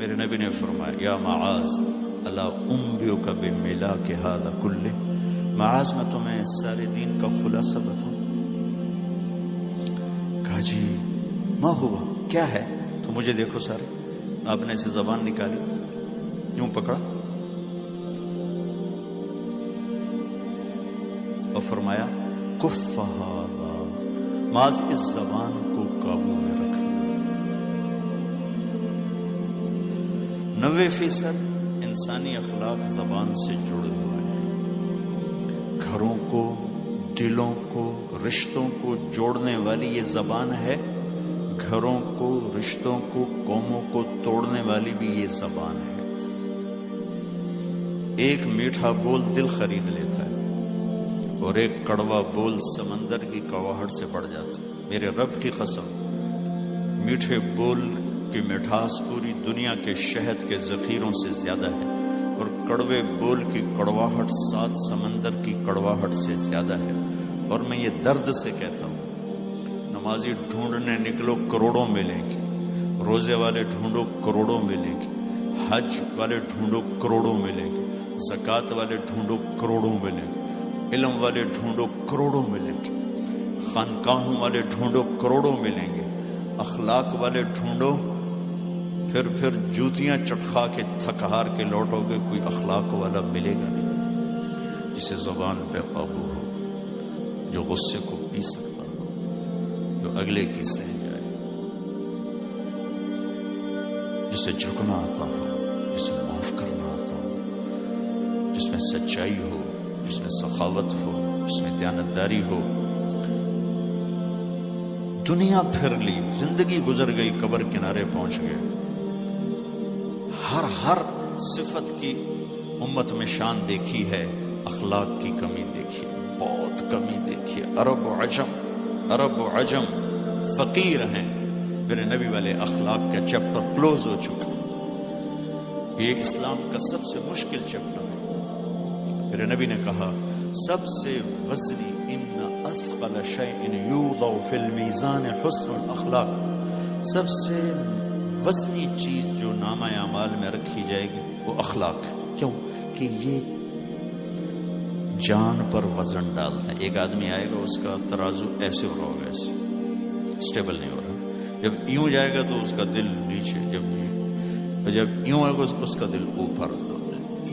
میرے نبی نے فرمایا یا معاذ الا انبئک بملاک ھذا کلہ، معاذ میں تمہیں اس سارے دین کا خلاصہ بتاؤں؟ کہا جی ما ہوا، کیا ہے؟ تو مجھے دیکھو سارے. آپ نے اسے زبان نکالی، یوں پکڑا اور فرمایا کف ھذا، معاذ اس زبان کو قابو میں رکھنا. 90% انسانی اخلاق زبان سے جڑے ہوئے ہیں. گھروں کو، دلوں کو، رشتوں کو جوڑنے والی یہ زبان ہے. گھروں کو، رشتوں کو، قوموں کو توڑنے والی بھی یہ زبان ہے. ایک میٹھا بول دل خرید لیتا ہے اور ایک کڑوا بول سمندر کی کڑواہٹ سے بڑھ جاتا ہے. میرے رب کی قسم، میٹھے بول کی مٹھاس پوری دنیا کے شہد کے ذخیروں سے زیادہ ہے، اور کڑوے بول کی کڑواہٹ 7 سمندر کی کڑواہٹ سے زیادہ ہے. اور میں یہ درد سے کہتا ہوں، نمازی ڈھونڈنے نکلو کروڑوں ملیں گے، روزے والے ڈھونڈو کروڑوں ملیں گے، حج والے ڈھونڈو کروڑوں ملیں گے، زکوٰۃ والے ڈھونڈو کروڑوں ملیں گے، علم والے ڈھونڈو کروڑوں ملیں گے، خانقاہوں والے ڈھونڈو کروڑوں ملیں گے، اخلاق والے ڈھونڈو، پھر جوتیاں چٹخا کے تھک ہار کے لوٹو گے، کوئی اخلاق والا ملے گا نہیں جسے زبان پہ قابو ہو، جو غصے کو پی سکتا ہو، جو اگلے کی سہ جائے، جسے جھکنا آتا ہو، جسے معاف کرنا آتا ہو، جس میں سچائی ہو، جس میں سخاوت ہو، جس میں دیانتداری ہو. دنیا پھر لی، زندگی گزر گئی، قبر کنارے پہنچ گئے، ہر صفت کی امت میں شان دیکھی ہے، اخلاق کی کمی دیکھی ہے، بہت کمی دیکھی ہے. عرب و عجم فقیر ہیں. میرے نبی والے اخلاق کا چیپٹر کلوز ہو چکا. یہ اسلام کا سب سے مشکل چیپٹر ہے. میرے نبی نے کہا سب سے وزنی، ان اثقل شیء یوضع فی المیزان حسن الاخلاق، سب سے وزنی چیز جو نامہ اعمال میں رکھی جائے گی وہ اخلاق. کیوں کہ یہ جان پر وزن ڈالتے ہیں. ایک آدمی آئے گا، اس کا ترازو ایسے ہو رہا ہوگا، ایسے اسٹیبل نہیں ہو رہا. جب یوں جائے گا تو اس کا دل نیچے، جب یوں آئے گا اس کا دل اوپر، تو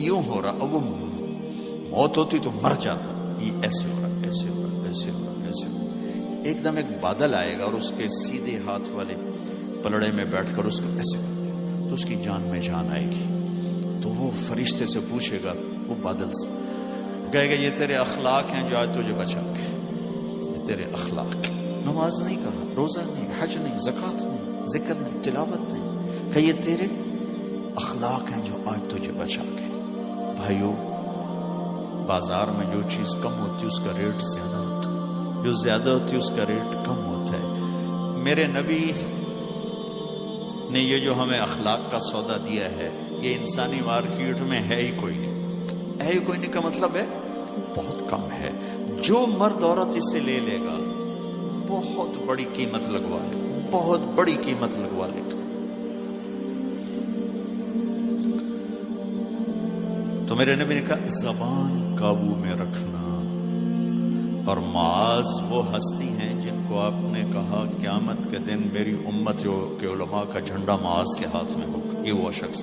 یوں ہو رہا. اب وہ موت ہوتی تو مر جاتا. یہ ایسے ہو رہا، ایسے ہو رہا، ایسے ہو رہا، ایسے ہو رہا. ایک دم ایک بادل آئے گا اور اس کے سیدھے ہاتھ والے پلڑے میں بیٹھ کر اس کو ایسے کرتے تو اس کی جان میں جان آئے گی. تو وہ فرشتے سے پوچھے گا، وہ بادل سے کہے گا یہ تیرے اخلاق ہیں جو آج تجھے بچا کے، یہ تیرے اخلاق. نماز نہیں کہا، روزہ نہیں، حج نہیں، زکوٰۃ نہیں، ذکر نہیں، تلاوت نہیں، کہ یہ تیرے اخلاق ہیں جو آج تجھے بچا کے. بھائیو، بازار میں جو چیز کم ہوتی ہے اس کا ریٹ زیادہ ہوتا ہے، جو زیادہ ہوتی ہے اس کا ریٹ کم ہوتا ہے. میرے نبی نے یہ جو ہمیں اخلاق کا سودا دیا ہے، یہ انسانی مارکیٹ میں ہے ہی کوئی نہیں. ہے ہی کوئی نہیں کا مطلب ہے بہت کم ہے. جو مرد عورت اسے لے لے گا بہت بڑی قیمت لگوا لے گا، بہت بڑی قیمت لگوا لے گا. تو میرے نبی نے کہا زبان قابو میں رکھنا. اور معاذ وہ ہستی ہیں جن کو آپ نے کہا قیامت کے دن میری امت کے علماء کا جھنڈا معاذ کے ہاتھ میں ہوگا. یہ وہ شخص.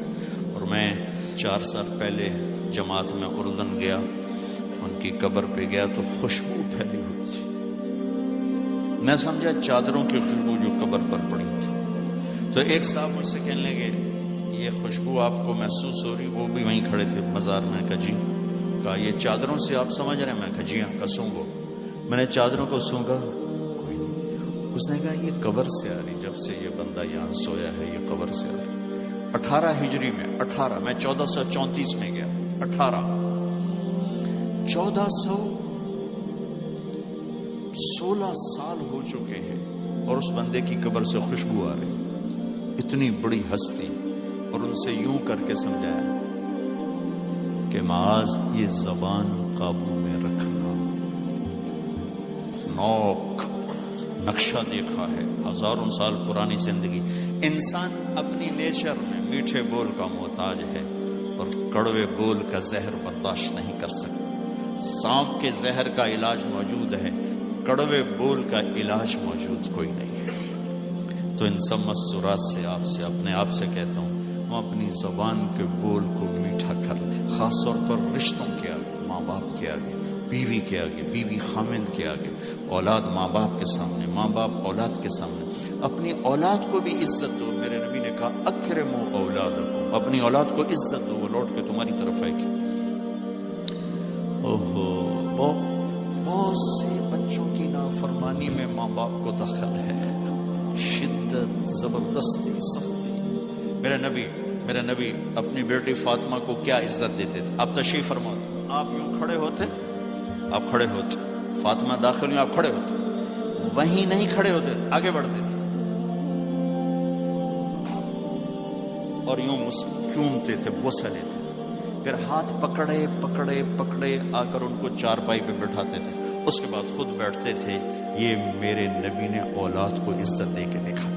اور میں 4 سال پہلے جماعت میں اردن گیا، ان کی قبر پہ گیا تو خوشبو پھیلی ہوئی تھی. میں سمجھا چادروں کی خوشبو جو قبر پر پڑی تھی. تو ایک صاحب مجھ سے کہنے لگے یہ خوشبو آپ کو محسوس ہو رہی؟ وہ بھی وہیں کھڑے تھے مزار میں. کہا جی. کہا یہ چادروں سے آپ سمجھ رہے ہیں؟ میں کہا جی ہاں. کہا سونگو. میں نے چادروں کو سونگا، کوئی نہیں. اس نے کہا یہ قبر سے آ رہی، جب سے یہ بندہ یہاں سویا ہے یہ قبر سے آ رہی. 18 ہجری میں، 18 میں 1434 میں گیا. 1416 سال ہو چکے ہیں اور اس بندے کی قبر سے خوشبو آ رہی. اتنی بڑی ہستی. اور ان سے یوں کر کے سمجھایا کہ معاذ یہ زبان قابو میں رکھنا. نوک نقشہ دیکھا ہے، 1000 سال پرانی زندگی. انسان اپنی نیچر میں میٹھے بول کا محتاج ہے اور کڑوے بول کا زہر برداشت نہیں کر سکتا. سانپ کے زہر کا علاج موجود ہے، کڑوے بول کا علاج موجود کوئی نہیں ہے. تو ان سب مستورات سے اپنے آپ سے کہتا ہوں، ہم اپنی زبان کے بول کو میٹھا کر لیں، خاص طور پر رشتوں کے آگے، ماں باپ کے آگے، بیوی کے آگے، بیوی خامند کے آگے، اولاد ماں باپ کے سامنے، ماں باپ اولاد کے سامنے. اپنی اولاد کو بھی عزت دو. میرے نبی نے کہا اکرموا اولادکم، اپنی اولاد کو عزت دو، وہ لوٹ کے تمہاری طرف آئے گی. بہت سے بچوں کی نافرمانی میں ماں باپ کو دخل ہے، شدت، زبردستی، سختی. میرے نبی اپنی بیٹی فاطمہ کو کیا عزت دیتے تھے؟ آپ تشریف فرما دو، آپ یوں کھڑے ہوتے، فاطمہ داخل ہوئی، آپ کھڑے ہوتے، وہیں نہیں کھڑے ہوتے، آگے بڑھتے تھے اور یوں چومتے تھے، بوسہ لیتے تھے، پھر ہاتھ پکڑے آ کر ان کو چارپائی پہ بٹھاتے تھے، اس کے بعد خود بیٹھتے تھے. یہ میرے نبی نے اولاد کو عزت دے کے دیکھا.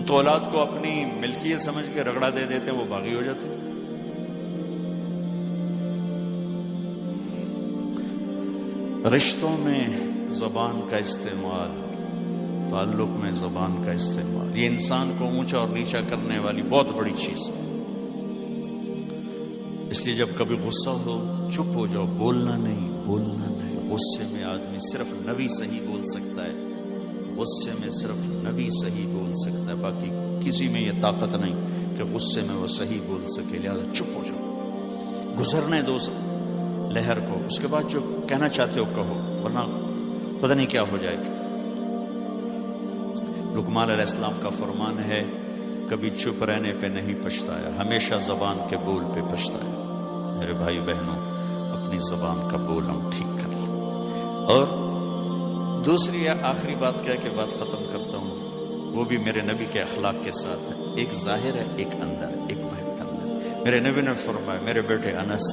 تو اولاد کو اپنی ملکیت سمجھ کے رگڑا دے دیتے، وہ باغی ہو جاتے. رشتوں میں زبان کا استعمال، تعلق میں زبان کا استعمال، یہ انسان کو اونچا اور نیچا کرنے والی بہت بڑی چیز ہے. اس لیے جب کبھی غصہ ہو چپ ہو جاؤ، بولنا نہیں. غصے میں آدمی صرف نبی صحیح بول سکتا ہے، غصے میں صرف نبی صحیح بول سکتا ہے، باقی کسی میں یہ طاقت نہیں کہ غصے میں وہ صحیح بول سکے. لہٰذا چپ ہو جاؤ، گزرنے دو لہر کو، اس کے بعد جو کہنا چاہتے ہو کہو، ورنہ پتہ نہیں کیا ہو جائے گا. لقمان علیہ السلام کا فرمان ہے، کبھی چپ رہنے پہ نہیں پچھتایا، ہمیشہ زبان کے بول پہ پچھتایا. میرے بھائی بہنوں، اپنی زبان کا بول ہم ٹھیک کر لیں. اور دوسری یا آخری بات کہہ کے بات ختم کرتا ہوں، وہ بھی میرے نبی کے اخلاق کے ساتھ ہے. ایک ظاہر ہے، ایک اندر ہے، ایک باہر اندر. میرے نبی نے فرمایا، میرے بیٹے انس،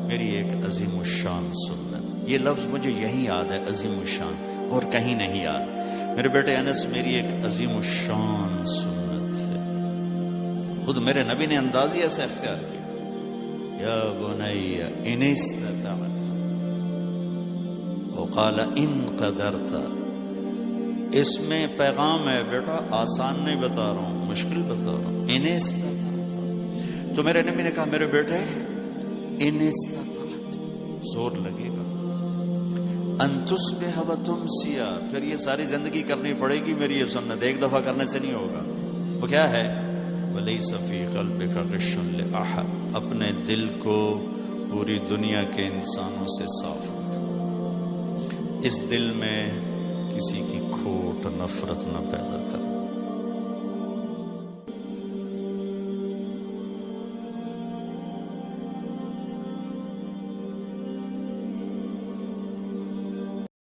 میری ایک عظیم الشان سنت. یہ لفظ مجھے یہی یاد ہے، عظیم الشان، اور کہیں نہیں یاد. میرے بیٹے انس، میری ایک عظیم الشان سنت ہے. خود میرے نبی نے انداز ہی ایسا اختیار کیا، یا بنی ان استطعت، وقال ان قدرت. اس میں پیغام ہے، بیٹا آسان نہیں بتا رہا ہوں، مشکل بتا رہا ہوں. ان استطعت، تو میرے نبی نے کہا میرے بیٹے ان استطعت، زور لگے گا. ان تصبح وتمسی، پھر یہ ساری زندگی کرنی پڑے گی میری یہ سنت، ایک دفعہ کرنے سے نہیں ہوگا. وہ کیا ہے؟ ولیس فی قلبک غش لأحد، اپنے دل کو پوری دنیا کے انسانوں سے صاف رکھ، اس دل میں کسی کی کھوٹ، نفرت نہ پیدا کر.